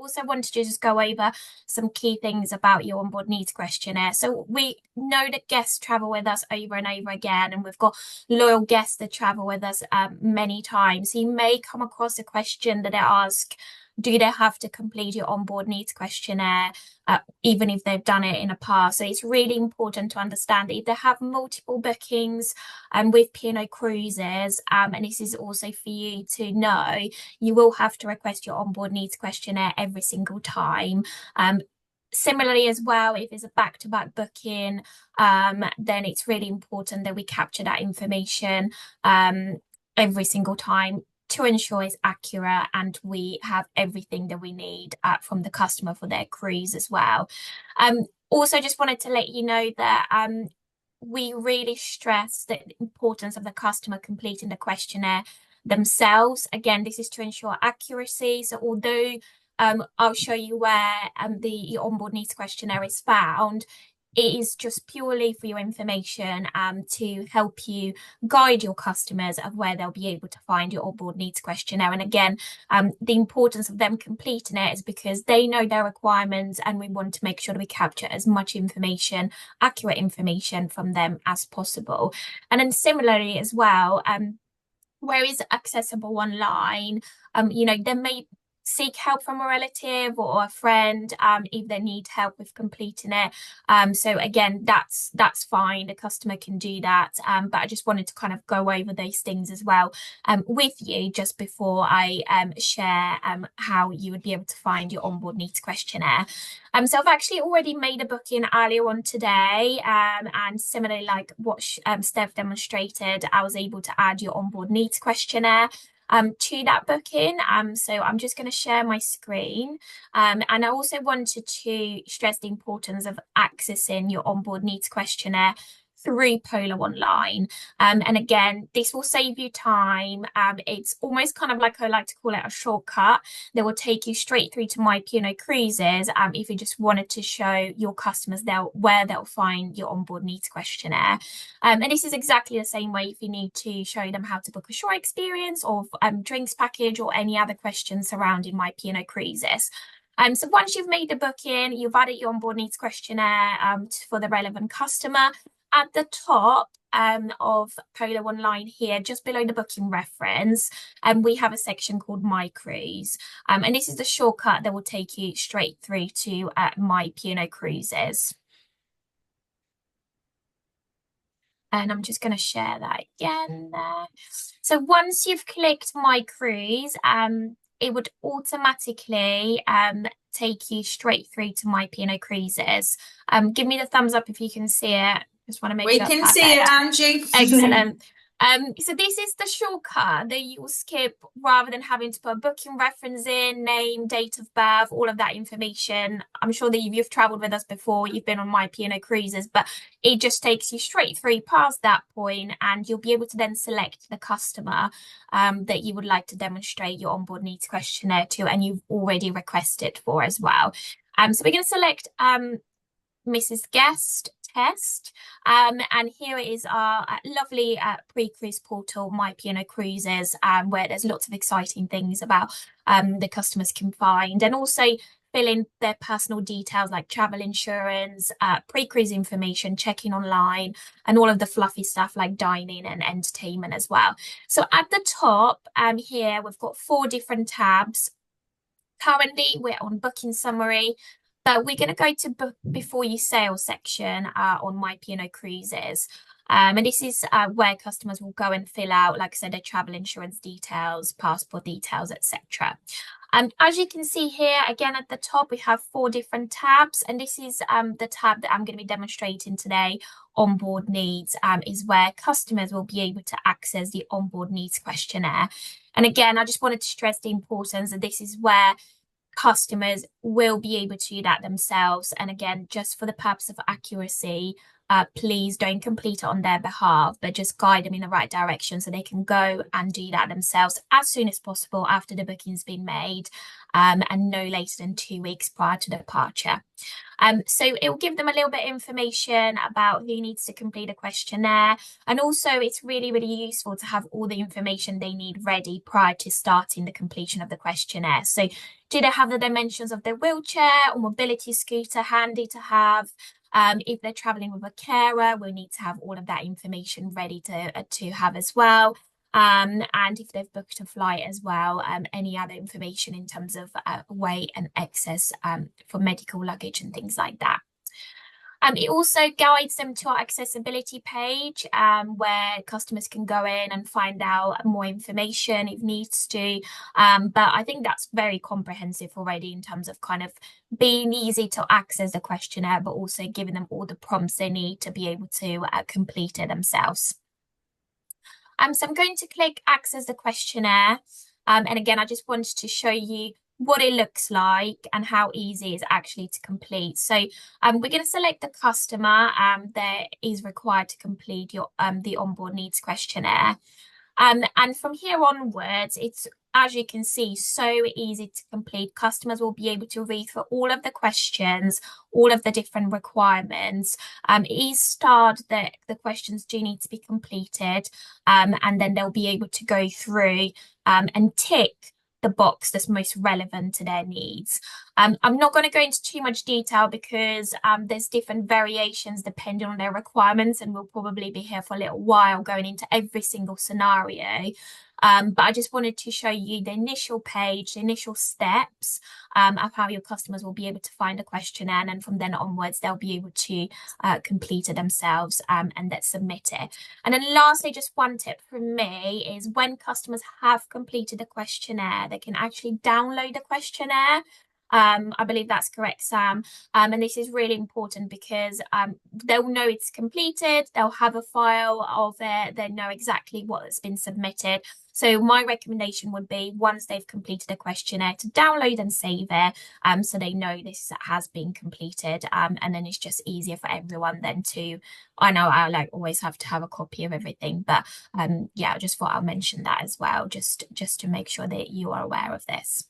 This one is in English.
also wanted to just go over some key things about your onboard needs questionnaire. So we know that guests travel with us over and over again, and we've got loyal guests that travel with us many times. So you may come across a question that they ask, do they have to complete your onboard needs questionnaire, even if they've done it in the past? So it's really important to understand that if they have multiple bookings with P&O Cruises, and this is also for you to know, you will have to request your onboard needs questionnaire every single time. Similarly as well, if it's a back-to-back booking, then it's really important that we capture that information every single time to ensure it's accurate and we have everything that we need from the customer for their cruise as well. Also, just wanted to let you know that we really stress the importance of the customer completing the questionnaire themselves. Again, this is to ensure accuracy. So although I'll show you where the onboard needs questionnaire is found, it is just purely for your information to help you guide your customers of where they'll be able to find your onboard needs questionnaire. And again, the importance of them completing it is because they know their requirements, and we want to make sure that we capture as much information, accurate information from them as possible. And then similarly as well, where is accessible online, they may seek help from a relative or a friend if they need help with completing it. So again, that's fine. The customer can do that. But I just wanted to kind of go over those things as well with you just before I share how you would be able to find your onboard needs questionnaire. So I've actually already made a booking earlier on today, and similarly, like what Steph demonstrated, I was able to add your onboard needs questionnaire to that booking. So I'm just going to share my screen. And I also wanted to stress the importance of accessing your onboard needs questionnaire through Polo Online. And again, this will save you time. It's almost kind of like, I like to call it, a shortcut that will take you straight through to My P&O Cruises if you just wanted to show your customers where they'll find your onboard needs questionnaire. And this is exactly the same way if you need to show them how to book a shore experience or drinks package or any other questions surrounding My P&O Cruises. So once you've made the booking, you've added your onboard needs questionnaire for the relevant customer. At the top of Polo Online here, just below the booking reference, we have a section called My Cruise. And this is the shortcut that will take you straight through to My P&O Cruises. And I'm just going to share that again there. So once you've clicked My Cruise, it would automatically take you straight through to My P&O Cruises. Give me the thumbs up if you can see it. Just want to make sure we can see it, Angie. Excellent. So this is the shortcut that you will skip rather than having to put a booking reference in, name, date of birth, all of that information. I'm sure that you've traveled with us before, you've been on My P&O Cruises, but it just takes you straight through past that point, and you'll be able to then select the customer that you would like to demonstrate your onboard needs questionnaire to, and you've already requested for as well. So we're going to select Mrs. Guest Test, and here is our lovely pre-cruise portal, My P&O Cruises, where there's lots of exciting things about the customers can find, and also fill in their personal details like travel insurance, pre-cruise information, check-in online, and all of the fluffy stuff like dining and entertainment as well. So at the top here, we've got 4 different tabs. Currently, we're on booking summary, but we're going to go to book before you sail section on My P&O Cruises. And this is where customers will go and fill out, like I said, their travel insurance details, passport details, etc. As you can see here, again, at the top, we have 4 different tabs. And this is the tab that I'm going to be demonstrating today. Onboard needs is where customers will be able to access the onboard needs questionnaire. And again, I just wanted to stress the importance that this is where customers will be able to do that themselves. And again, just for the purpose of accuracy, please don't complete it on their behalf, but just guide them in the right direction so they can go and do that themselves as soon as possible after the booking's been made, and no later than 2 weeks prior to departure. So it will give them a little bit of information about who needs to complete a questionnaire. And also it's really, really useful to have all the information they need ready prior to starting the completion of the questionnaire. So do they have the dimensions of their wheelchair or mobility scooter handy to have? If they're traveling with a carer, we'll need to have all of that information ready to have as well. And if they've booked a flight as well, any other information in terms of weight and excess for medical luggage and things like that. It also guides them to our accessibility page, where customers can go in and find out more information if needs to. But I think that's very comprehensive already in terms of kind of being easy to access the questionnaire, but also giving them all the prompts they need to be able to complete it themselves. So I'm going to click access the questionnaire. And again, I just wanted to show you what it looks like and how easy it is actually to complete. So we're going to select the customer that is required to complete your the onboard needs questionnaire. And from here onwards, it's, as you can see, so easy to complete. Customers will be able to read through all of the questions, all of the different requirements. It is starred that the questions do need to be completed, and then they'll be able to go through and tick the box that's most relevant to their needs. I'm not going to go into too much detail because there's different variations depending on their requirements, and we'll probably be here for a little while going into every single scenario. But I just wanted to show you the initial page, the initial steps of how your customers will be able to find a questionnaire, and then from then onwards they'll be able to complete it themselves and then submit it. And then lastly, just one tip from me is when customers have completed the questionnaire, they can actually download the questionnaire. I believe that's correct, Sam. And this is really important because they'll know it's completed, they'll have a file of it, they know exactly what has been submitted. So my recommendation would be once they've completed a questionnaire to download and save it, so they know this has been completed, and then it's just easier for everyone then to, I know I like always have to have a copy of everything, but yeah, I just thought I'll mention that as well, just to make sure that you are aware of this.